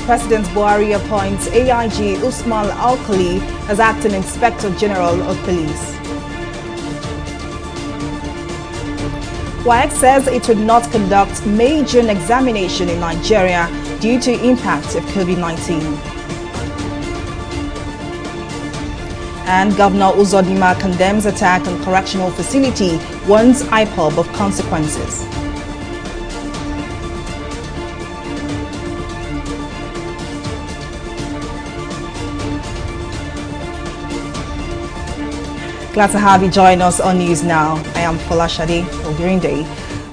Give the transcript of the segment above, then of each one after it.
President Buhari appoints AIG Usman Alkali as Acting Inspector General of Police. WAEC says it would not conduct May June examination in Nigeria due to impact of COVID-19. And Governor Uzodinma condemns attack on correctional facility, warns IPOB of consequences. Glad to have you join us on News Now. I am Folashade Ogirinde.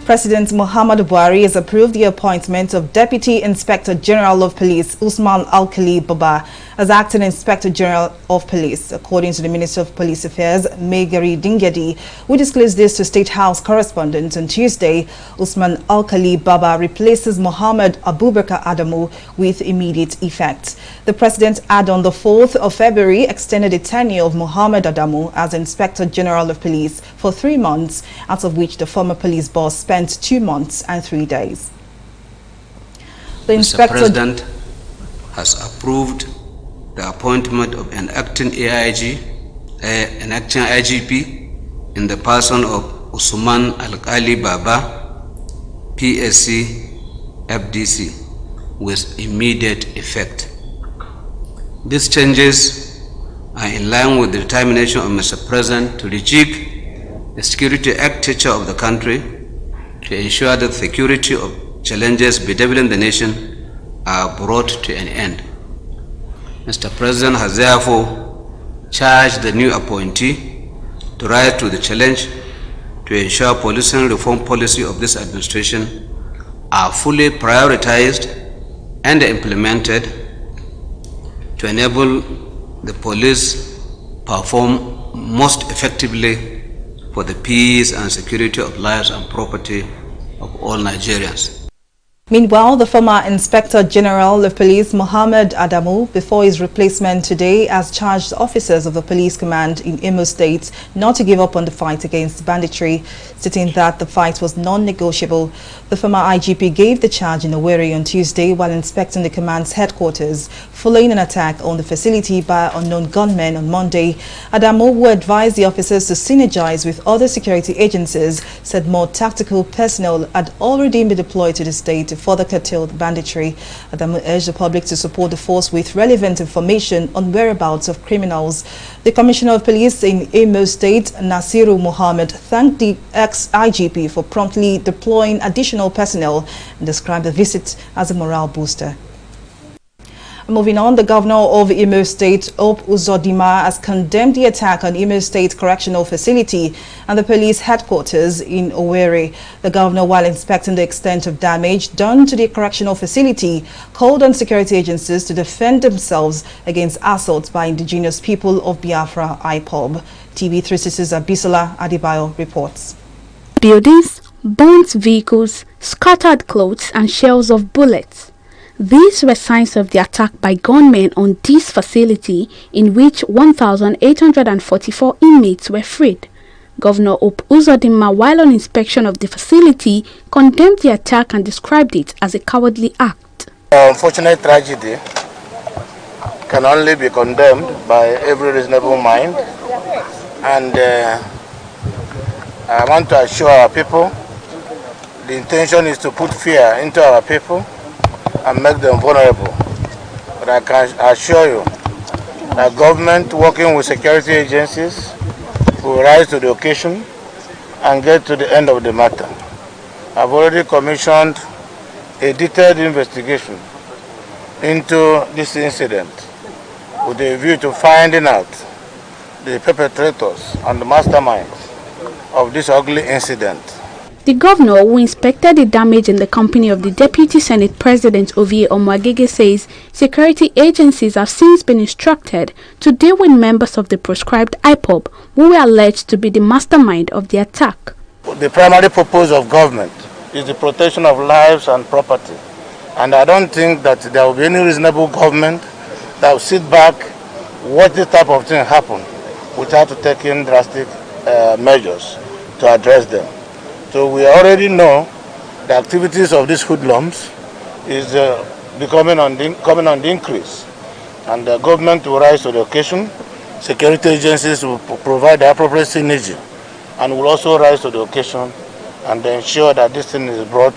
President Muhammadu Buhari has approved the appointment of Deputy Inspector General of Police Usman Alkali Baba as Acting Inspector General of Police, according to the Minister of Police Affairs, Megari Dingedi, who disclosed this to State House correspondents on Tuesday. Usman Alkali Baba replaces Muhammad Abubakar Adamu with immediate effect. The President had on the 4th of February extended the tenure of Muhammad Adamu as Inspector General of Police for 3 months, out of which the former police boss spent 2 months and 3 days. The Mr. President has approved the appointment of an acting AIG, an acting IGP in the person of Usman Alkali Baba, PSC, FDC, with immediate effect. These changes are in line with the determination of Mr. President to rejig the security architecture of the country to ensure that security of challenges bedeviling the nation are brought to an end. Mr. President has therefore charged the new appointee to rise to the challenge to ensure policing reform policy of this administration are fully prioritized and implemented to enable the police perform most effectively for the peace and security of lives and property of all Nigerians. Meanwhile, the former Inspector General of Police, Muhammad Adamu, before his replacement today, has charged officers of the police command in Imo State not to give up on the fight against banditry, stating that the fight was non-negotiable. The former IGP gave the charge in Owerri on Tuesday while inspecting the command's headquarters, following an attack on the facility by unknown gunmen on Monday. Adamu, who advised the officers to synergize with other security agencies, said more tactical personnel had already been deployed to the state to further curtail the banditry. Adamu urged the public to support the force with relevant information on whereabouts of criminals. The Commissioner of Police in Imo State, Nasiru Muhammad, thanked the ex-IGP for promptly deploying additional personnel and described the visit as a morale booster. Moving on, the Governor of Imo State, Uzodinma, has condemned the attack on Imo State Correctional Facility and the police headquarters in Owerri. The Governor, while inspecting the extent of damage done to the correctional facility, called on security agencies to defend themselves against assaults by indigenous people of Biafra, IPOB. TV360's Abisola Adebayo reports. Buildings, burnt vehicles, scattered clothes and shells of bullets. These were signs of the attack by gunmen on this facility, in which 1,844 inmates were freed. Governor Uzodinma, while on inspection of the facility, condemned the attack and described it as a cowardly act. Unfortunate tragedy can only be condemned by every reasonable mind, and I want to assure our people the intention is to put fear into our people and make them vulnerable. But I can assure you that government, working with security agencies, will rise to the occasion and get to the end of the matter. I've already commissioned a detailed investigation into this incident with a view to finding out the perpetrators and the masterminds of this ugly incident. The governor, who inspected the damage in the company of the Deputy Senate President Ovie Omoagege, says security agencies have since been instructed to deal with members of the proscribed IPOB who were alleged to be the mastermind of the attack. The primary purpose of government is the protection of lives and property. And I don't think that there will be any reasonable government that will sit back, watch this type of thing happen without taking drastic measures to address them. So we already know the activities of these hoodlums is coming on the increase, and the government will rise to the occasion. Security agencies will provide the appropriate synergy and will also rise to the occasion and ensure that this thing is brought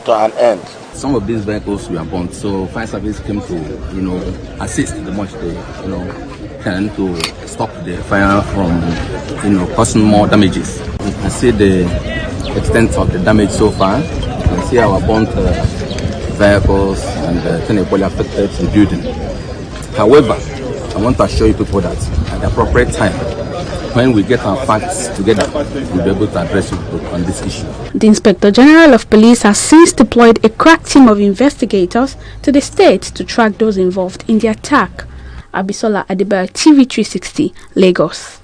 to an end. Some of these vehicles were burnt, so fire service came to, assist the much they, can to stop the fire from, causing more damages. You can see the extent of the damage so far. You can see our burnt vehicles and equally affected the building. However, I want to assure you people that at the appropriate time, when we get our facts together, we'll be able to address you on this issue. The Inspector General of Police has since deployed a crack team of investigators to the state to track those involved in the attack. Abisola Adiba, TV360, Lagos.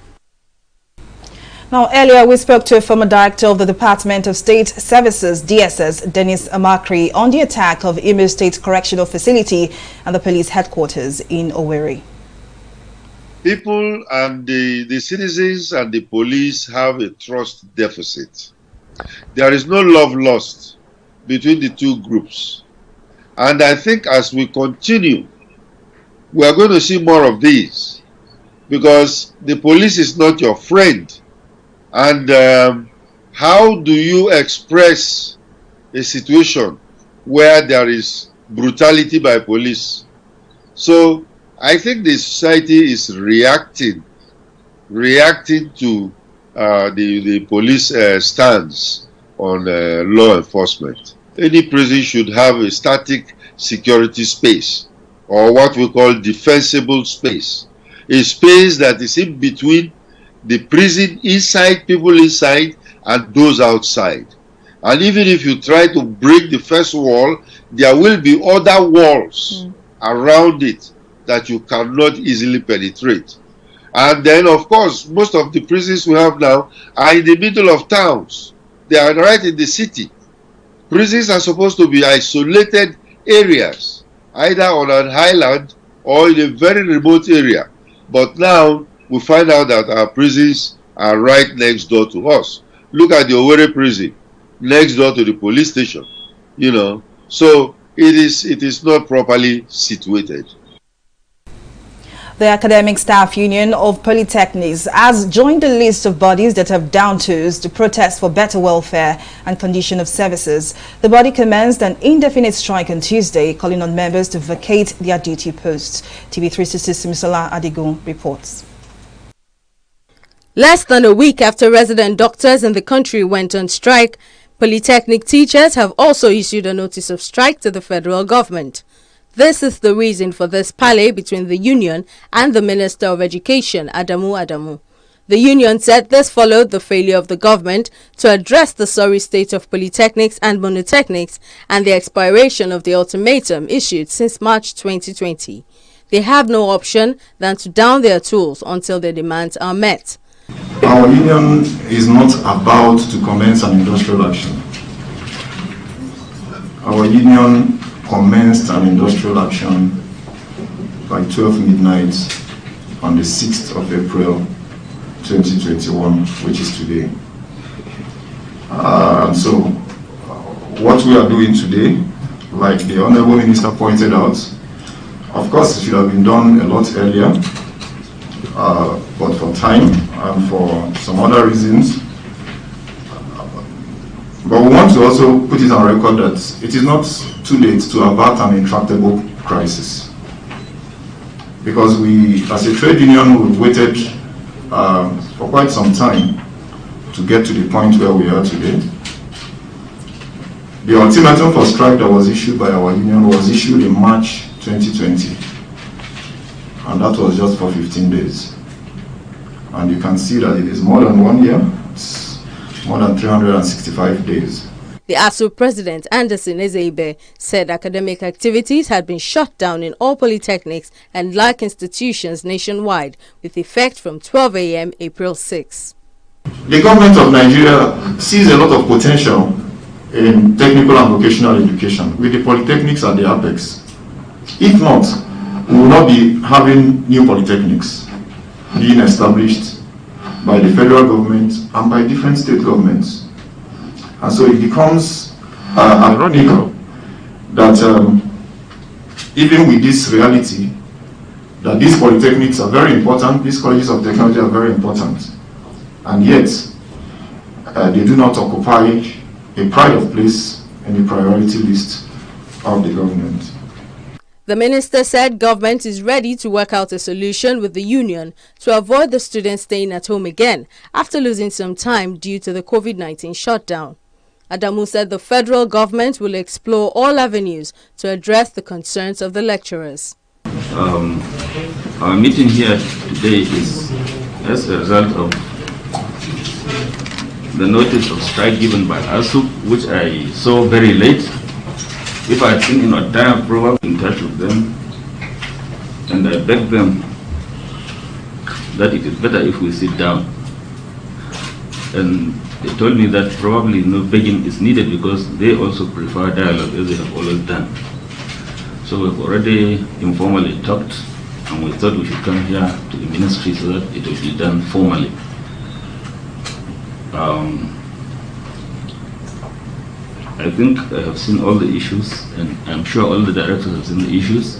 Now, earlier we spoke to a former director of the Department of State Services, DSS, Dennis Amakri, on the attack of Imo State Correctional Facility and the police headquarters in Owerri. People and the citizens and the police have a trust deficit. There is no love lost between the two groups. And I think as we continue, we are going to see more of these, because the police is not your friend. And how do you express a situation where there is brutality by police? So I think the society is reacting to the police stance on law enforcement. Any prison should have a static security space, or what we call defensible space, a space that is in between the prison inside, people inside, and those outside. And even if you try to break the first wall, there will be other walls around it that you cannot easily penetrate. And then, of course, most of the prisons we have now are in the middle of towns. They are right in the city. Prisons are supposed to be isolated areas, either on an island or in a very remote area. But now we find out that our prisons are right next door to us. Look at the Owerri prison, next door to the police station. So it is not properly situated. The Academic Staff Union of Polytechnics has joined the list of bodies that have down tools to protest for better welfare and condition of services. The body commenced an indefinite strike on Tuesday, calling on members to vacate their duty posts. TV360 Simisola Adigun reports. Less than a week after resident doctors in the country went on strike, Polytechnic teachers have also issued a notice of strike to the federal government. This is the reason for this parley between the union and the Minister of Education, Adamu. The union said this followed the failure of the government to address the sorry state of polytechnics and monotechnics and the expiration of the ultimatum issued since March 2020. They have no option than to down their tools until their demands are met. Our union is not about to commence an industrial action. Our union commenced an industrial action by 12 midnight on the 6th of April 2021, which is today. So what we are doing today, like the Honorable Minister pointed out, of course it should have been done a lot earlier, but for time and for some other reasons. But we want to also put it on record that it is not too late to avert an intractable crisis. Because we, as a trade union, we've waited for quite some time to get to the point where we are today. The ultimatum for strike that was issued by our union was issued in March 2020. And that was just for 15 days. And you can see that it is more than 1 year. It's more than 365 days. The ASU president, Anderson Ezeibe, said academic activities had been shut down in all polytechnics and like institutions nationwide, with effect from 12 a.m. April 6. The government of Nigeria sees a lot of potential in technical and vocational education, with the polytechnics at the apex. If not, we will not be having new polytechnics being established by the federal government and by different state governments. And so it becomes ironical that even with this reality, that these polytechnics are very important, these colleges of technology are very important, and yet they do not occupy a pride of place in the priority list of the government. The minister said government is ready to work out a solution with the union to avoid the students staying at home again after losing some time due to the COVID-19 shutdown. Adamu said the federal government will explore all avenues to address the concerns of the lecturers. Our meeting here today is as a result of the notice of strike given by ASUP, which I saw very late. If I had seen in a time, probably in touch with them, and I begged them that it is better if we sit down. And they told me that probably no begging is needed because they also prefer dialogue as they have always done. So we've already informally talked, and we thought we should come here to the ministry so that it will be done formally. I think I have seen all the issues, and I'm sure all the directors have seen the issues.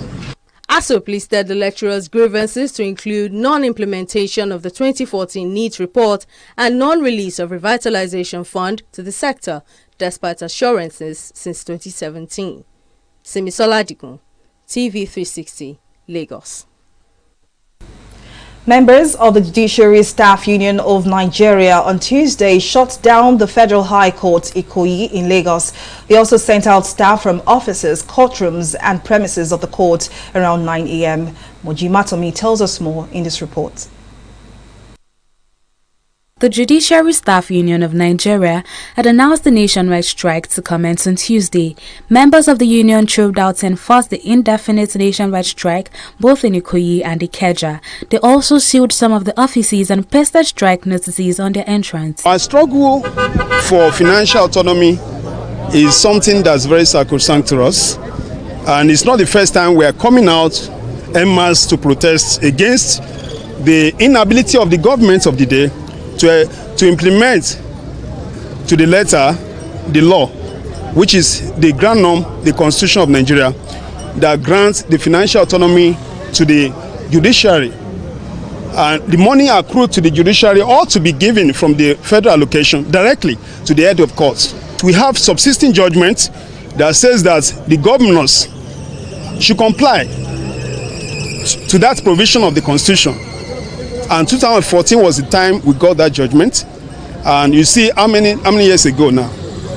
ASUP listed the lecturers' grievances to include non-implementation of the 2014 NEET report and non-release of revitalization fund to the sector, despite assurances since 2017. Simisola Dikun, TV360, Lagos. Members of the Judiciary Staff Union of Nigeria on Tuesday shut down the Federal High Court Ikoyi in Lagos. They also sent out staff from offices, courtrooms and premises of the court around 9 a.m. Moji Matomi tells us more in this report. The Judiciary Staff Union of Nigeria had announced a nationwide strike to commence on Tuesday. Members of the union troved out to enforce the indefinite nationwide strike both in Ikoyi and Ikeja. They also sealed some of the offices and pasted strike notices on their entrance. Our struggle for financial autonomy is something that's very sacrosanct to us, and it's not the first time we are coming out en masse to protest against the inability of the government of the day to implement to the letter the law, which is the grand norm, the Constitution of Nigeria, that grants the financial autonomy to the judiciary. And the money accrued to the judiciary ought to be given from the federal allocation directly to the head of courts. We have subsisting judgment that says that the governors should comply to that provision of the Constitution. And 2014 was the time we got that judgment, and you see how many years ago now.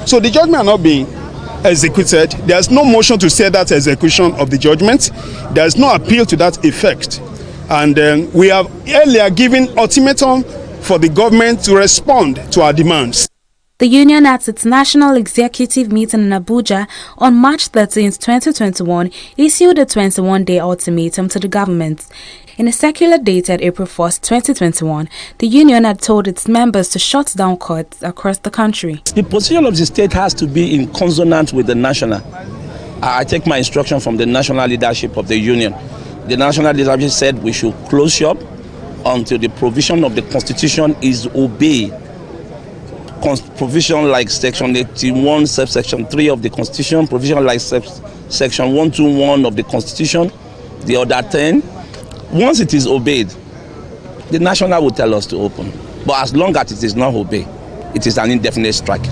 So the judgment are not being executed. There's no motion to stay that execution of the judgment. There's no appeal to that effect, and we have earlier given ultimatum for the government to respond to our demands. The union at its national executive meeting in Abuja on March 13, 2021, issued a 21-day ultimatum to the government. In a circular dated April 1, 2021, the union had told its members to shut down courts across the country. The position of the state has to be in consonance with the national. I take my instruction from the national leadership of the union. The national leadership said we should close shop until the provision of the Constitution is obeyed. Provision like Section 81, subsection 3 of the Constitution, provision like Section 121 of the Constitution, the other 10. Once it is obeyed, the national will tell us to open. But as long as it is not obeyed, it is an indefinite strike,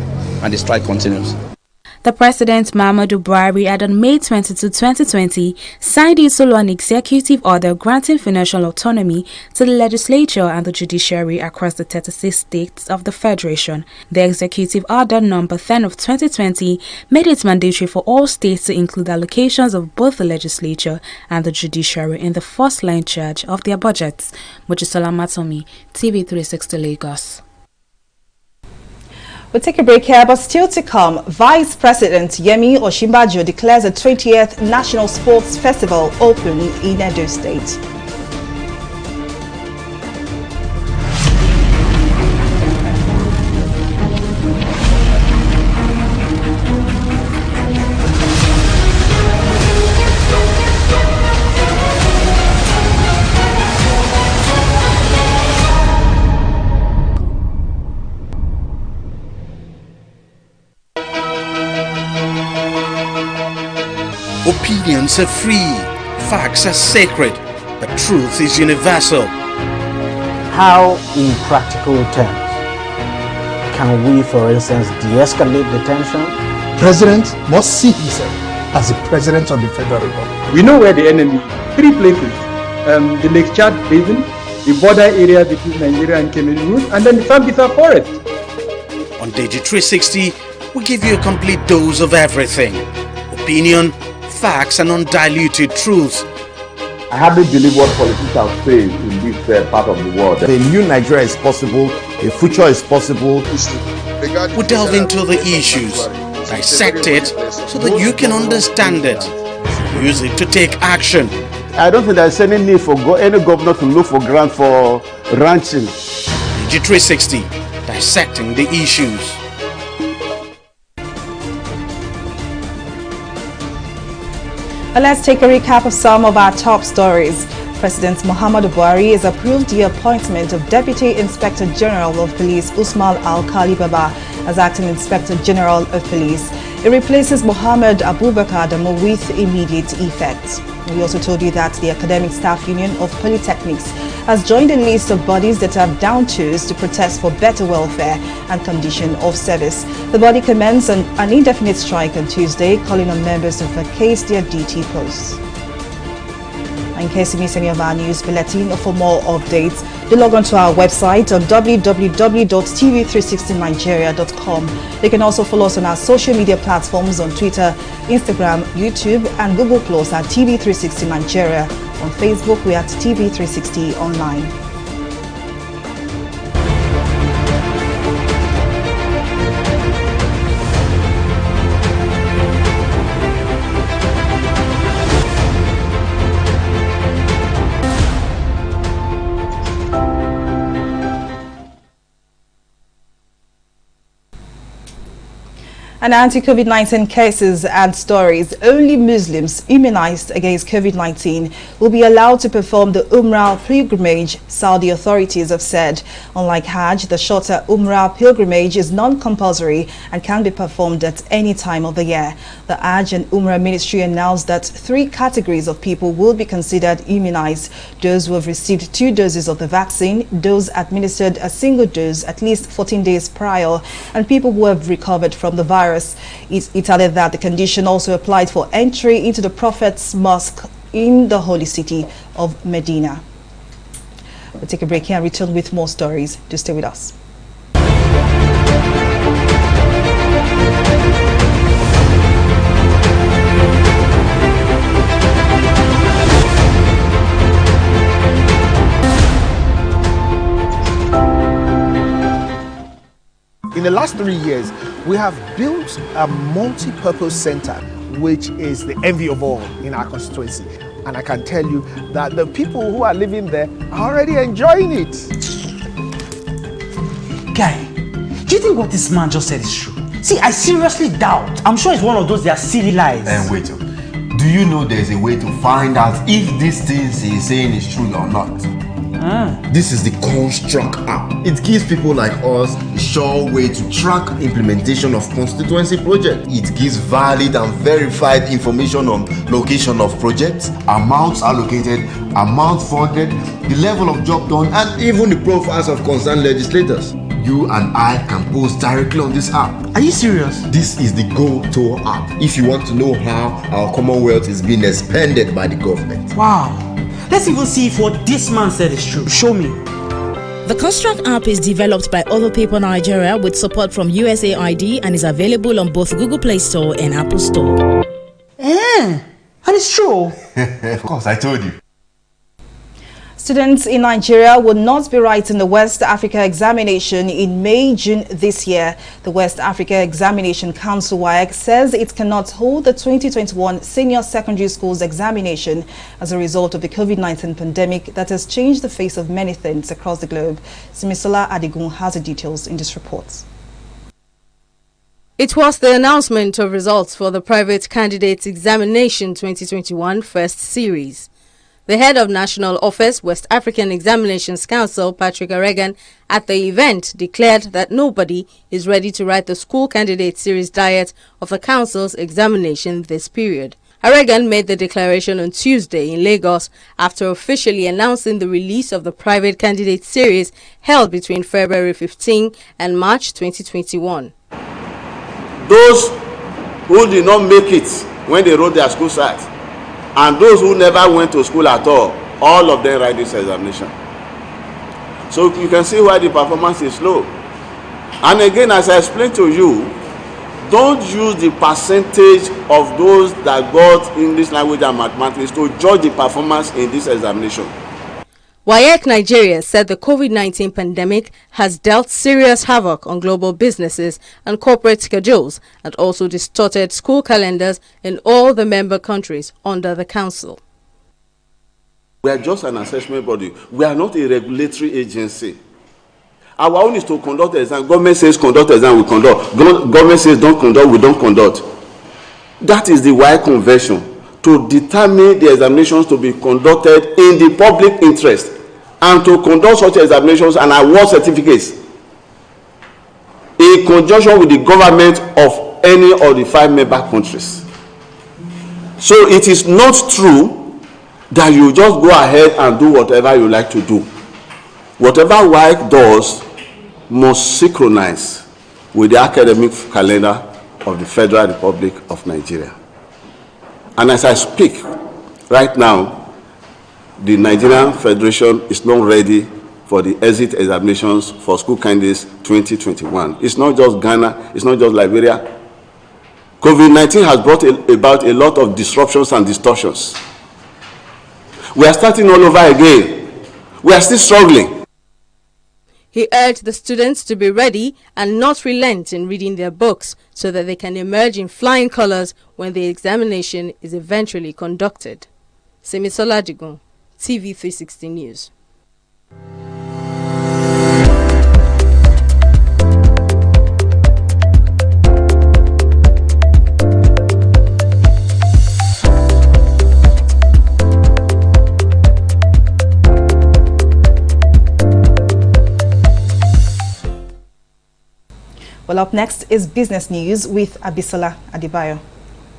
and the strike continues. The President Muhammadu Buhari had on May 22, 2020 signed into law an executive order granting financial autonomy to the legislature and the judiciary across the 36 states of the Federation. The executive order number 10 of 2020 made it mandatory for all states to include allocations of both the legislature and the judiciary in the first line charge of their budgets. Mojisola Matomi, TV360 Lagos. We'll take a break here, but still to come, Vice President Yemi Osinbajo declares the 20th National Sports Festival open in Edo State. Opinions Words are free, facts are sacred, but truth is universal. How, in practical terms, can we, for instance, de-escalate the tension? President must see himself as the President of the Federal Republic. We know where the enemy is. 3 places. The Lake Chad Basin, the border area between Nigeria and Cameroon, and then the Sambisa Forest. On TV360, we give you a complete dose of everything. Opinion, facts, and undiluted truths. I hardly believe what politicians say in this part of the world. A new Nigeria is possible, a future is possible. We delve into the issues, dissect it so that you can understand it. Use it to take action. I don't think there's any need for any governor to look for grant for ranching. TV360, dissecting the issues. Let's take a recap of some of our top stories. President Muhammadu Buhari has approved the appointment of Deputy Inspector General of Police Usman Alkali Baba as Acting Inspector General of Police. It replaces Mohammed Abubakar Adamu with immediate effect. We also told you that the Academic Staff Union of Polytechnics has joined a list of bodies that have down tools to protest for better welfare and condition of service. The body commenced an indefinite strike on Tuesday, calling on members to vacate their duty posts. In case you miss any of our news bulletin or for more updates, do log on to our website on www.tv360nigeria.com. You can also follow us on our social media platforms on Twitter, Instagram, YouTube, and Google Plus at TV360 Nigeria. On Facebook, we are at TV360 Online. And anti-COVID-19 cases and stories. Only Muslims immunized against COVID-19 will be allowed to perform the Umrah pilgrimage, Saudi authorities have said. Unlike Hajj, the shorter Umrah pilgrimage is non-compulsory and can be performed at any time of the year. The Hajj and Umrah ministry announced that 3 categories of people will be considered immunized: those who have received 2 doses of the vaccine, those administered a single dose at least 14 days prior, and people who have recovered from the virus. It added that the condition also applied for entry into the Prophet's Mosque in the holy city of Medina. We'll take a break here and return with more stories. Do stay with us. In the last 3 years, we have built a multi-purpose center, which is the envy of all in our constituency. And I can tell you that the people who are living there are already enjoying it. Guy, do you think what this man just said is true? See, I seriously doubt. I'm sure it's one of those their silly lies. And wait, do you know there's a way to find out if these things he's saying is true or not? This is the Construct app. It gives people like us a sure way to track implementation of constituency projects. It gives valid and verified information on location of projects, amounts allocated, amount funded, the level of job done, and even the profiles of concerned legislators. You and I can post directly on this app. Are you serious? This is the Go-To app if you want to know how our Commonwealth is being expanded by the government. Wow. Let's even see if what this man said is true. Show me. The Construct app is developed by Other People Nigeria with support from USAID and is available on both Google Play Store and Apple Store. And it's true. Of course, I told you. Students in Nigeria will not be writing the West Africa examination in May-June this year. The West Africa Examination Council (WAEC) says it cannot hold the 2021 Senior Secondary Schools examination as a result of the COVID-19 pandemic that has changed the face of many things across the globe. Simisola Adigun has the details in this report. It was the announcement of results for the Private Candidates Examination 2021 First Series. The head of National Office, West African Examinations Council, Patrick Aregan, at the event declared that nobody is ready to write the School Candidate Series diet of the Council's examination this period. Aregan made the declaration on Tuesday in Lagos after officially announcing the release of the private candidate series held between February 15 and March 2021. Those who did not make it when they wrote their school cert, and those who never went to school at all of them write this examination. So you can see why the performance is low. And again, as I explained to you, don't use the percentage of those that got English language and mathematics to judge the performance in this examination. WAEC Nigeria said the COVID-19 pandemic has dealt serious havoc on global businesses and corporate schedules and also distorted school calendars in all the member countries under the council. We are just an assessment body. We are not a regulatory agency. Our own is to conduct the exam. Government says conduct the exam, we conduct. Government says don't conduct, we don't conduct. That is the WAEC convention, to determine the examinations to be conducted in the public interest and to conduct such examinations and award certificates in conjunction with the government of any of the 5 member countries. So it is not true that you just go ahead and do whatever you like to do. Whatever WAEC does must synchronize with the academic calendar of the Federal Republic of Nigeria. And as I speak right now, the Nigerian Federation is not ready for the exit examinations for school candidates 2021. It's not just Ghana, it's not just Liberia. COVID-19 has brought about a lot of disruptions and distortions. We are starting all over again. We are still struggling. He urged the students to be ready and not relent in reading their books so that they can emerge in flying colors when the examination is eventually conducted. Semisola Digun, TV360 News. Well, up next is business news with Abisola Adebayo.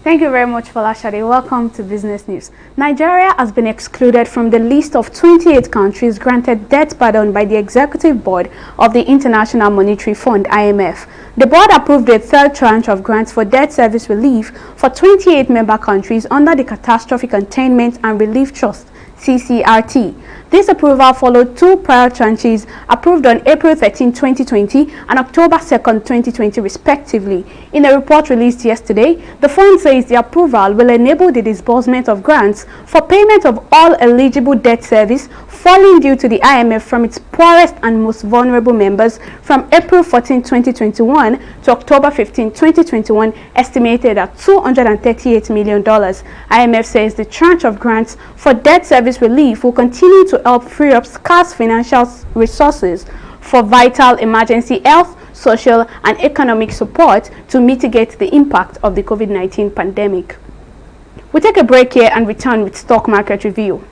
Thank you very much, Falashade. Welcome to Business News. Nigeria has been excluded from the list of 28 countries granted debt pardon by the Executive Board of the International Monetary Fund, IMF. The board approved a third tranche of grants for debt service relief for 28 member countries under the Catastrophe Containment and Relief Trust, CCRT. This approval followed 2 prior tranches approved on April 13, 2020 and October 2, 2020 respectively. In a report released yesterday, the fund says the approval will enable the disbursement of grants for payment of all eligible debt service falling due to the IMF from its poorest and most vulnerable members from April 14, 2021 to October 15, 2021, estimated at $238 million. IMF says the tranche of grants for debt service relief will continue to help free up scarce financial resources for vital emergency health, social and economic support to mitigate the impact of the COVID-19 pandemic. We'll take a break here and return with stock market review.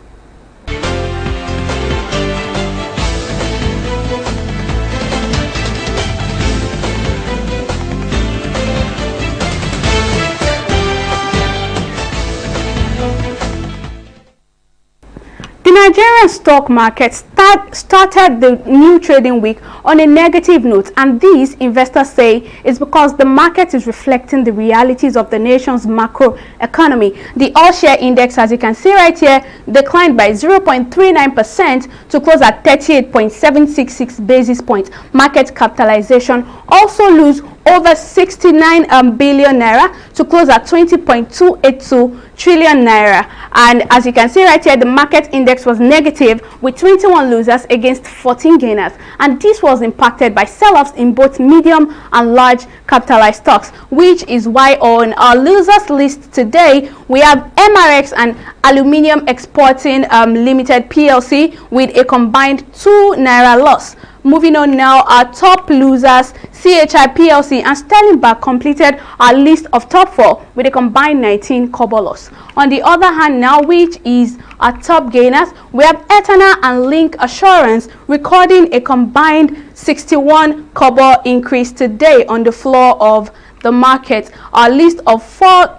The Nigerian stock market started the new trading week on a negative note, and this, investors say, is because the market is reflecting the realities of the nation's macro economy. The all-share index, as you can see right here, declined by 0.39% to close at 38.766 basis points. Market capitalization also lose over 69 billion naira to close at 20.282 trillion naira. And as you can see right here, the market index was negative with 21 losers against 14 gainers, and this was impacted by sell-offs in both medium and large capitalized stocks, which is why on our losers list today we have MRX and Aluminium Exporting Limited PLC with a combined 2 naira loss. Moving on now, our top losers, CHI PLC and Sterling Bank, completed our list of top 4 with a combined 19 kobo loss. On the other hand now, which is our top gainers, we have Etana and Link Assurance recording a combined 61 kobo increase today on the floor of the market. Our list of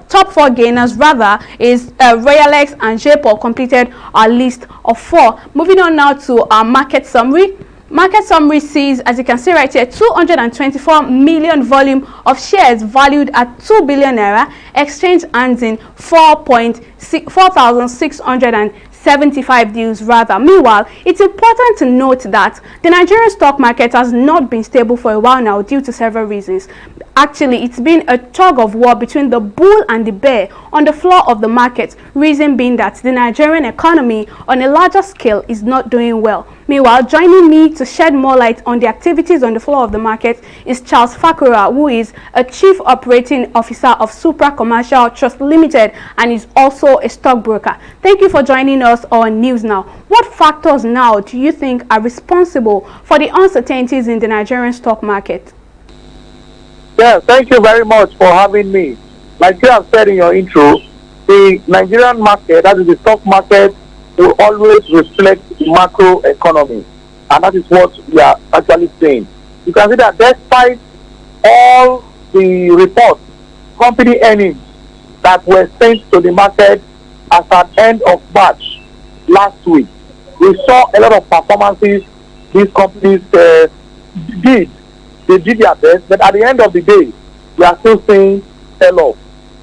top four gainers rather is Royalex and JPOL completed our list of 4. Moving on now to our market summary. Market summary sees, as you can see right here, 224 million volume of shares valued at 2 billion naira. Exchange hands in 4,675 deals rather. Meanwhile, it's important to note that the Nigerian stock market has not been stable for a while now due to several reasons. Actually, it's been a tug of war between the bull and the bear on the floor of the market, reason being that the Nigerian economy on a larger scale is not doing well. Meanwhile, joining me to shed more light on the activities on the floor of the market is Charles Fakura, who is a Chief Operating Officer of Supra Commercial Trust Limited and is also a stockbroker. Thank you for joining us on News Now. What factors now do you think are responsible for the uncertainties in the Nigerian stock market? Yeah, thank you very much for having me. Like you have said in your intro, the Nigerian market, that is the stock market, will always reflect the macro economy. And that is what we are actually saying. You can see that despite all the reports, company earnings that were sent to the market as at end of March last week, we saw a lot of performances these companies did. They did their best, but at the end of the day, we are still seeing sell-off.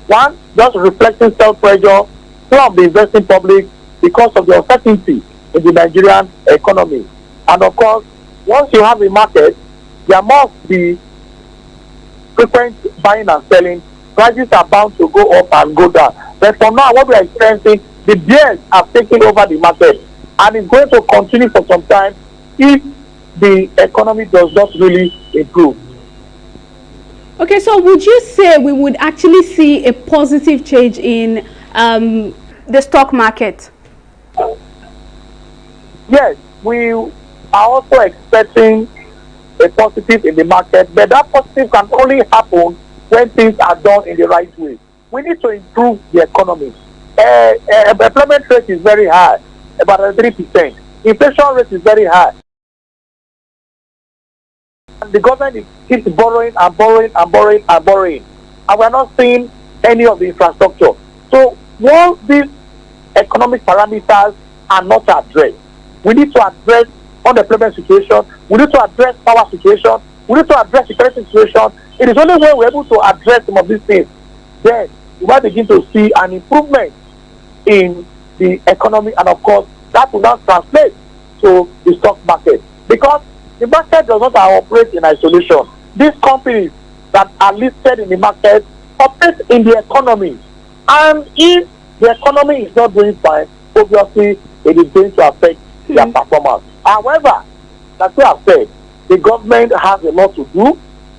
One, just reflecting self-pressure from the investing public because of the uncertainty in the Nigerian economy. And of course, once you have a market, there must be frequent buying and selling. Prices are bound to go up and go down. But for now, what we are experiencing, the bears have taken over the market, and it's going to continue for some time if the economy does not really improve. Okay, so would you say we would actually see a positive change in the stock market? Yes, we are also expecting a positive in the market, but that positive can only happen when things are done in the right way. We need to improve the economy. Employment rate is very high, about 3%. Inflation rate is very high. And the government keeps borrowing and borrowing and borrowing and borrowing, and we're not seeing any of the infrastructure. So once these economic parameters are not addressed, we need to address unemployment situation, we need to address power situation, we need to address security situation. It is only when we're able to address some of these things, then we might begin to see an improvement in the economy, and of course that will not translate to the stock market, because the market does not operate in isolation. These companies that are listed in the market operate in the economy, and if the economy is not doing fine, obviously it is going to affect their performance. However, like we have said, the government has a lot to do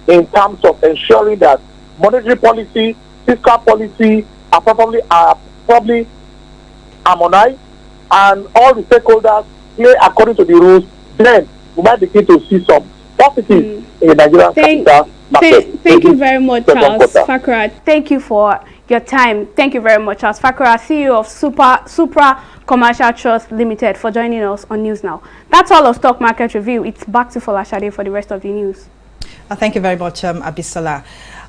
in terms of ensuring that monetary policy, fiscal policy are probably harmonized, and all the stakeholders play according to the rules. Then we might begin to see some positive in the Nigerian capital market. Thank you very much, Charles Fakura. Thank you for your time. Thank you very much, Charles Fakura, CEO of Supra Commercial Trust Limited, for joining us on News Now. That's all of Stock Market Review. It's back to Folashade for the rest of the news. Thank you very much, Abisola.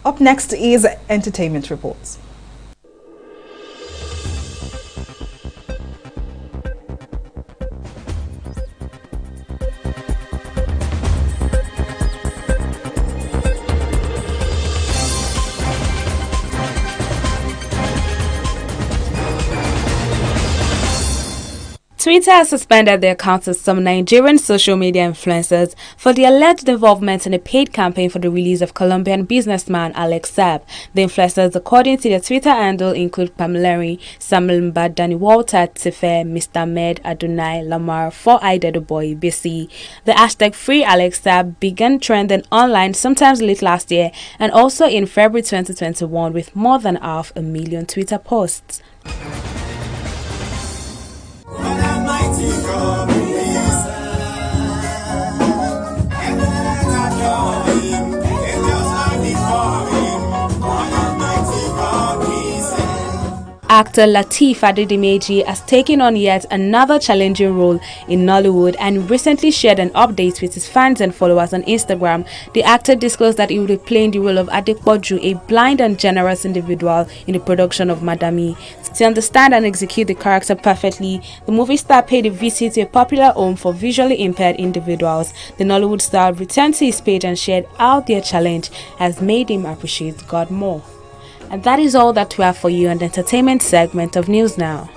Up next is Entertainment Reports. Twitter has suspended the accounts of some Nigerian social media influencers for the alleged involvement in a paid campaign for the release of Colombian businessman Alex Saab. The influencers, according to their Twitter handle, include Pamela, Samuel Mbadani, Walter Tife, Mr. Med, Adonai, Lamar, 4i Dedoboy, BC. The hashtag Free Alex Saab began trending online sometimes late last year and also in February 2021 with more than 500,000 Twitter posts. actor Lateef Adedimeji has taken on yet another challenging role in Nollywood and recently shared an update with his fans and followers on Instagram. The actor disclosed that he will be playing the role of Adepoju, a blind and generous individual in the production of Madami. To understand and execute the character perfectly, the movie star paid a visit to a popular home for visually impaired individuals. The Nollywood star returned to his page and shared how their challenge has made him appreciate God more. And that is all that we have for you on the entertainment segment of News Now.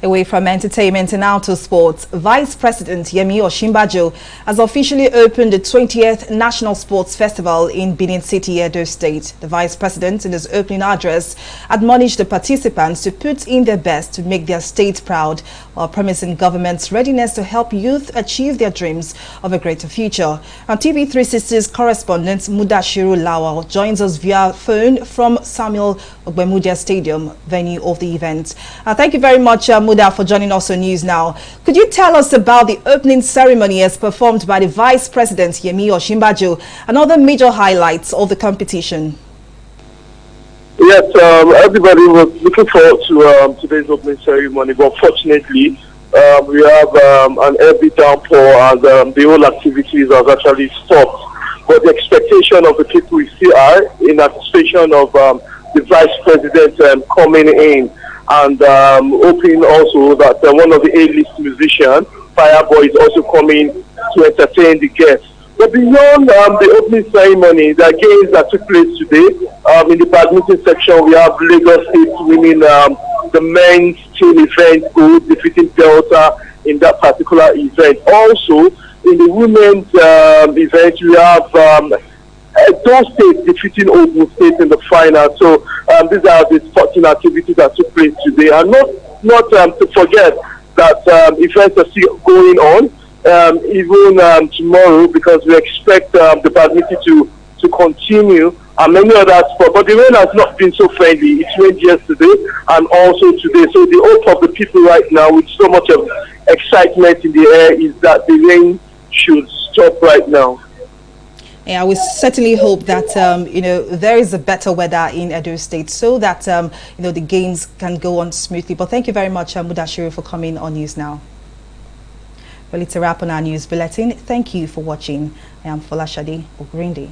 Away from entertainment and now to sports, Vice President Yemi Osinbajo has officially opened the 20th National Sports Festival in Benin City, Edo State. The Vice President, in his opening address, admonished the participants to put in their best to make their state proud, while promising government's readiness to help youth achieve their dreams of a greater future. And TV360's correspondent Mudashiru Lawal joins us via phone from Samuel Ogbemudia Stadium, venue of the event. Thank you very much, Muda, for joining us on News Now. Could you tell us about the opening ceremony as performed by the Vice President Yemi Osinbajo and other major highlights of the competition? Yes, everybody was looking forward to today's opening ceremony, but fortunately, we have an heavy downpour and the whole activities have actually stopped. But the expectation of the people we see are in anticipation of the Vice President coming in, and hoping also that one of the A-list musicians, Fireboy, is also coming to entertain the guests. But beyond the opening ceremony, the games that took place today, in the badminton section, we have Lagos State winning the men's team event, gold, defeating Delta in that particular event. Also, in the women's event, we have those states defeating Ogun State in the final. So these are the sporting activities that took place today, and not to forget that events are still going on even tomorrow, because we expect the badminton to continue and many other sports. But the rain has not been so friendly. It rained yesterday and also today. So the hope of the people right now, with so much of excitement in the air, is that the rain should stop right now. Yeah, we certainly hope that there is a better weather in Edo State, so that the games can go on smoothly. But thank you very much, Mudashiru, for coming on News Now. Well, it's a wrap on our news bulletin. Thank you for watching. I am Folashade Ogrinde.